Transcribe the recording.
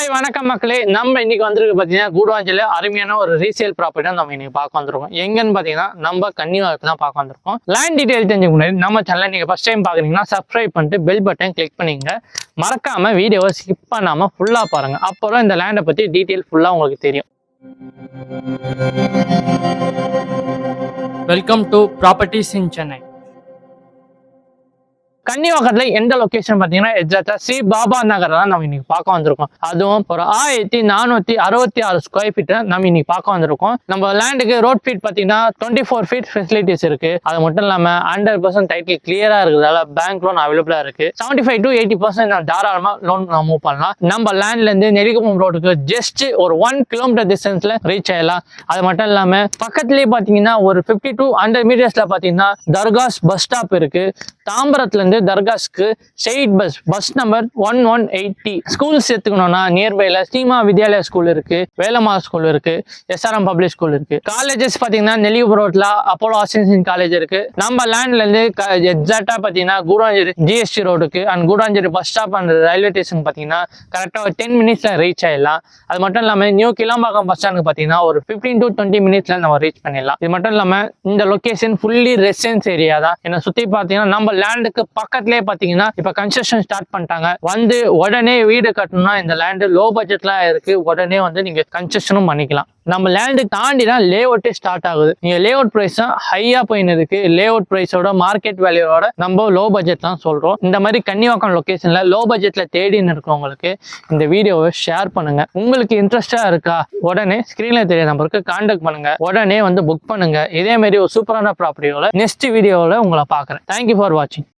Hi வணக்கம் மக்களே. நம்ம இன்னைக்கு வந்துருக்கு பார்த்தீங்கன்னா கூடுவாஞ்சல அருமையான ஒரு ரீசேல் ப்ராப்பர்ட்டி தான் நம்ம இன்னைக்கு பார்க்க வந்திருக்கோம். எங்கன்னு பார்த்தீங்கன்னா நம்ம கன்னிவாக்கு தான் பார்க்க வந்திருக்கோம். லேண்ட் டீடைல் தெரிஞ்சுக்க முன்னாடி நம்ம சேனலை நீங்கள் ஃபர்ஸ்ட் டைம் பார்க்குறீங்கன்னா சப்ஸ்கிரைப் பண்ணிட்டு பெல் பட்டன் கிளிக் பண்ணிங்க. மறக்காம வீடியோவை ஸ்கிப் பண்ணாமல் ஃபுல்லாக பாருங்கள். அப்புறம் இந்த லேண்டை பற்றி டீட்டெயில் ஃபுல்லாக உங்களுக்கு தெரியும். Welcome to properties in Chennai. கன்னிவாக்கத்துல எந்த லொகேஷன் பாத்தீங்கன்னா எக்ஸாக்டா ஸ்ரீ பாபா நகர் தான் நம்ம இன்னைக்கு பார்க்க வந்திருக்கோம். அதுவும் ஒரு 1466 ஸ்கொயர் ஃபீட் நம்ம இன்னைக்கு பார்க்க வந்திருக்கோம். நம்ம லேண்டுக்கு ரோட் ஃபீட் பாத்தீங்கன்னா 24 ஃபீட் ஃபெசிலிட்டிஸ் இருக்கு. அது மட்டும் இல்லாம 100% டைட்டில் கிளியரா இருக்குதால பேங்க் லோன் அவைலபிளா இருக்கு. 75 to 80% தாராளமா லோன் மூவ் பண்ணலாம். நம்ம லேண்ட்ல இருந்து நெருக்கம் ரோடுக்கு ஜஸ்ட் ஒரு 1 கிலோமீட்டர் டிஸ்டன்ஸ்ல ரீச் ஆயிடலாம். அது மட்டும் இல்லாம பக்கத்துலயே பாத்தீங்கன்னா ஒரு 50 to 100 மீட்டர்ஸ்ல பாத்தீங்கன்னா தர்காஸ் பஸ் ஸ்டாப் இருக்கு. தாம்பரத்துல இருந்து தர்காஸ்க்கு ஸ்ட்ரெயிட் பஸ் நம்பர் 1180. ஸ்கூல் சேர்த்துக்கணும்னா நியர்பைல ஸ்ரீமா வித்யாலயா ஸ்கூல் இருக்கு, வேலம்மா ஸ்கூல் இருக்கு, SRM பப்ளிக் ஸ்கூல் இருக்கு. காலேஜஸ் பாத்தீங்கன்னா நெல்லியூர் ரோட்ல அப்போலோ ஆசியன் காலேஜ் இருக்கு. நம்ம லேண்ட்ல இருந்து எக்ஸாக்டா பாத்தீங்கன்னா கூடாஞ்சேரி GST ரோடுக்கு and Koodancheri bus stop and railway station பாத்தீங்கன்னா கரெக்டா ஒரு 10 மினிட்ஸ்ல ரீச் ஆயிடலாம். அது மட்டும் இல்லாம நியூ கிளாம்பாக்கம் பஸ் ஸ்டாண்டுக்கு பாத்தீங்கன்னா ஒரு 15 to 20 மினிட்ஸ்ல நம்ம ரீச் பண்ணிடலாம். இது மட்டும் இல்லாம இந்த லொகேஷன் ஃபுல்லி ரெசிடென்ஸ் ஏரியா தான். என்ன சுத்தி பாத்தீங்கன்னா நம்ம லேண்டுக்கு பக்கத்துலயே பாத்தீங்கன்னா இப்ப கன்ஸ்ட்ரக்ஷன் ஸ்டார்ட் பண்ணிட்டாங்க. வந்து உடனே வீடு கட்டணும்னா இந்த லேண்டு லோ பட்ஜெட்லாம் இருக்கு. உடனே வந்து நீங்க கன்ஸ்ட்ரக்ஷனும் பண்ணிக்கலாம். நம்ம லேண்டு தாண்டி தான் லே அவுட்டே ஸ்டார்ட் ஆகுது. நீங்க லே அவுட் பிரைஸ் தான் ஹையா போயின்னு இருக்கு. லே அவுட் பிரைஸோட மார்க்கெட் வேல்யூவோட நம்ம லோ பட்ஜெட் தான் சொல்றோம். இந்த மாதிரி கன்னிவாக்கம் லொகேஷன்ல லோ பட்ஜெட்ல தேடின்னு இருக்கவங்களுக்கு இந்த வீடியோவை ஷேர் பண்ணுங்க. உங்களுக்கு இன்ட்ரெஸ்டா இருக்கா உடனே ஸ்கிரீன்ல தெரிய நம்பருக்கு கான்டாக்ட் பண்ணுங்க. உடனே வந்து புக் பண்ணுங்க. இதே மாதிரி ஒரு சூப்பரான ப்ராப்பர்ட்டியோட நெக்ஸ்ட் வீடியோவில் உங்களை பார்க்குறேன். தேங்க்யூ ஃபார் வாட்சிங்.